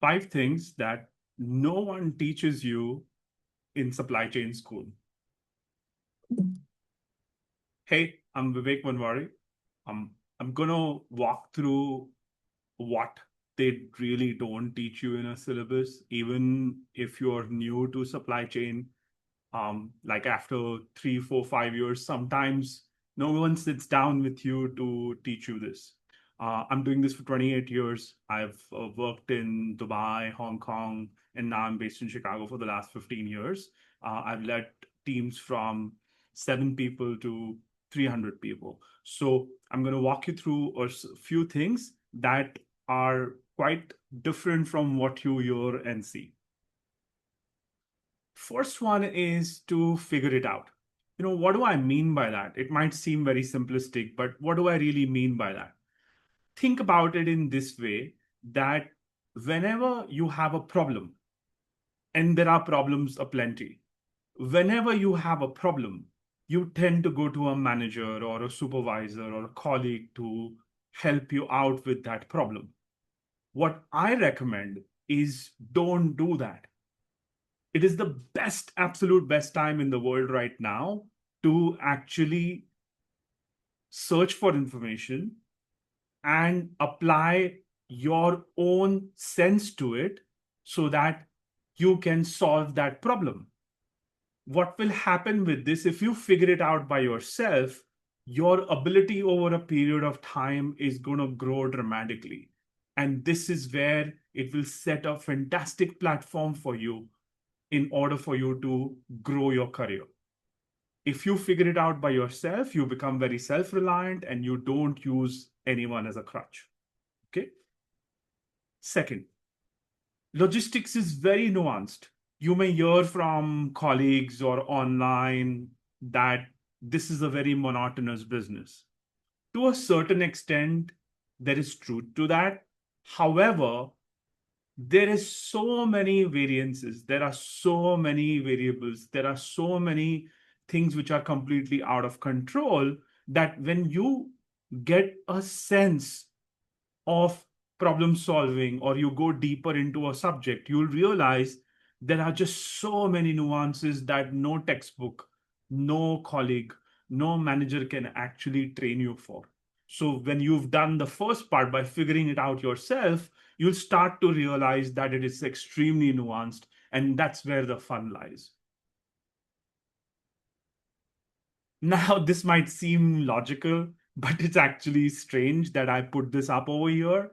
5 things that no one teaches you in supply chain school. Hey, I'm Vivek Manwari. I'm gonna walk through what they really don't teach you in a syllabus, even if you're new to supply chain. Like after 3, 4, 5 years, sometimes no one sits down with you to teach you this. I'm doing this for 28 years. I've worked in Dubai, Hong Kong, and now I'm based in Chicago for the last 15 years. I've led teams from 7 people to 300 people. So I'm going to walk you through a few things that are quite different from what you hear and see. First one is to figure it out. What do I mean by that? It might seem very simplistic, but what do I really mean by that? Think about it in this way that whenever you have a problem, and there are problems aplenty, whenever you have a problem, you tend to go to a manager or a supervisor or a colleague to help you out with that problem. What I recommend is don't do that. It is the best, absolute best time in the world right now to actually search for information and apply your own sense to it so that you can solve that problem. What will happen with this, if you figure it out by yourself, your ability over a period of time is going to grow dramatically. And this is where it will set a fantastic platform for you in order for you to grow your career. If you figure it out by yourself, you become very self-reliant and you don't use anyone as a crutch. Okay. Second, logistics is very nuanced. You may hear from colleagues or online that this is a very monotonous business. To a certain extent, there is truth to that. However, there is so many variances, there are so many variables, there are so many things which are completely out of control, that when you get a sense of problem solving or you go deeper into a subject, you'll realize there are just so many nuances that no textbook, no colleague, no manager can actually train you for. So when you've done the first part by figuring it out yourself, you'll start to realize that it is extremely nuanced, and that's where the fun lies. Now, this might seem logical, but it's actually strange that I put this up over here.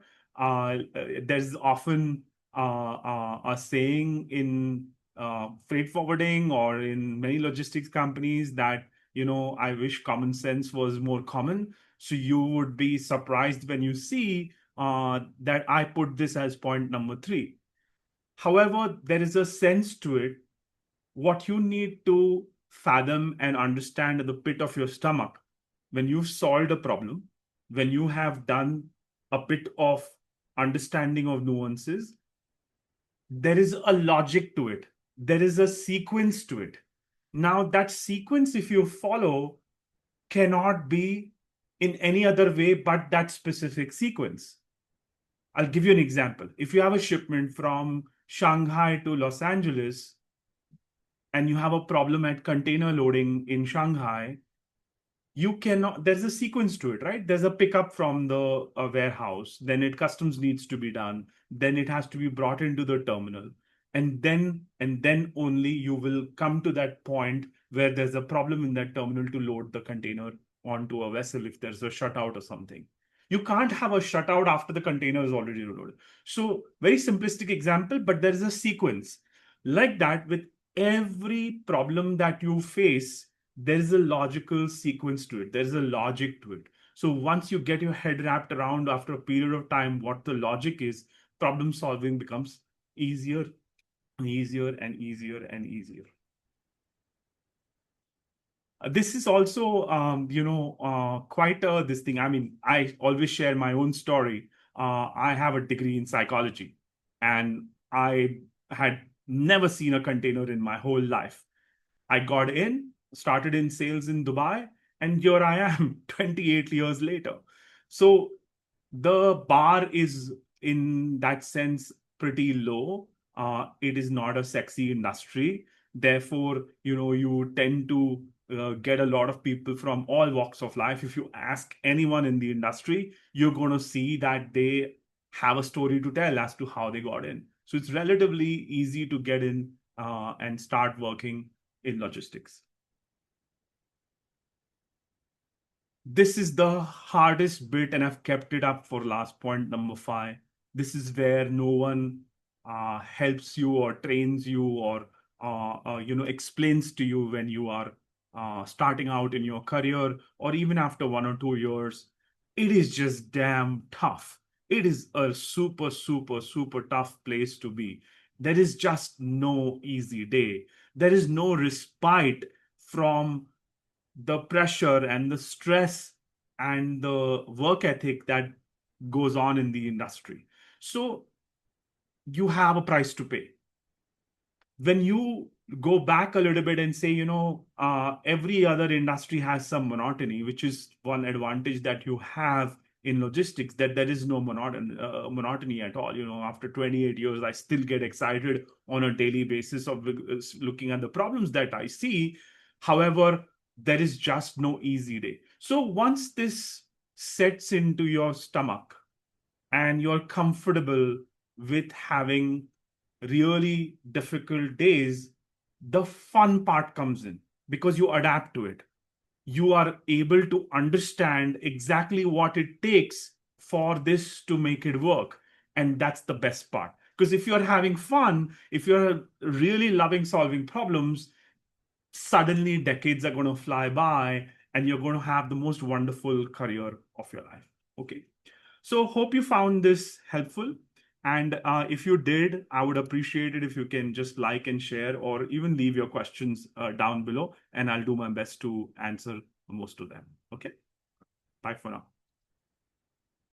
There's often a saying in freight forwarding or in many logistics companies that, I wish common sense was more common. So you would be surprised when you see that I put this as point number 3. However, there is a sense to it. What you need to fathom and understand at the pit of your stomach, when you've solved a problem, when you have done a bit of understanding of nuances, there is a logic to it. There is a sequence to it. Now, that sequence, if you follow, cannot be in any other way but that specific sequence. I'll give you an example. If you have a shipment from Shanghai to Los Angeles, and you have a problem at container loading in Shanghai, you cannot, there's a sequence to it, right? There's a pickup from the warehouse, then customs needs to be done, then it has to be brought into the terminal. And then only you will come to that point where there's a problem in that terminal to load the container onto a vessel if there's a shutout or something. You can't have a shutout after the container is already loaded. So very simplistic example, but there is a sequence. Like that, with every problem that you face, there is a logical sequence to it. There's a logic to it. So once you get your head wrapped around after a period of time what the logic is, problem solving becomes easier and easier and easier and easier. This is also, quite this thing. I mean, I always share my own story. I have a degree in psychology, and I had never seen a container in my whole life. I got in, started in sales in Dubai, and here I am 28 years later. So the bar is, in that sense, pretty low. It is not a sexy industry. Therefore, you tend to get a lot of people from all walks of life. If you ask anyone in the industry, you're going to see that they have a story to tell as to how they got in. So it's relatively easy to get in and start working in logistics. This is the hardest bit, and I've kept it up for last point, number 5. This is where no one helps you or trains you or explains to you when you are starting out in your career or even after 1 or 2 years. It is just damn tough. It is a super, super, super tough place to be. There is just no easy day. There is no respite from the pressure and the stress and the work ethic that goes on in the industry. So you have a price to pay. When you go back a little bit and say, every other industry has some monotony, which is one advantage that you have in logistics, that there is no monotony at all. After 28 years, I still get excited on a daily basis of looking at the problems that I see. However, there is just no easy day. So once this sets into your stomach and you're comfortable with having really difficult days, the fun part comes in because you adapt to it. You are able to understand exactly what it takes for this to make it work. And that's the best part. Because if you're having fun, if you're really loving solving problems, suddenly decades are going to fly by and you're going to have the most wonderful career of your life. Okay. So hope you found this helpful. And if you did, I would appreciate it if you can just like and share or even leave your questions down below, and I'll do my best to answer most of them. Okay. Bye for now.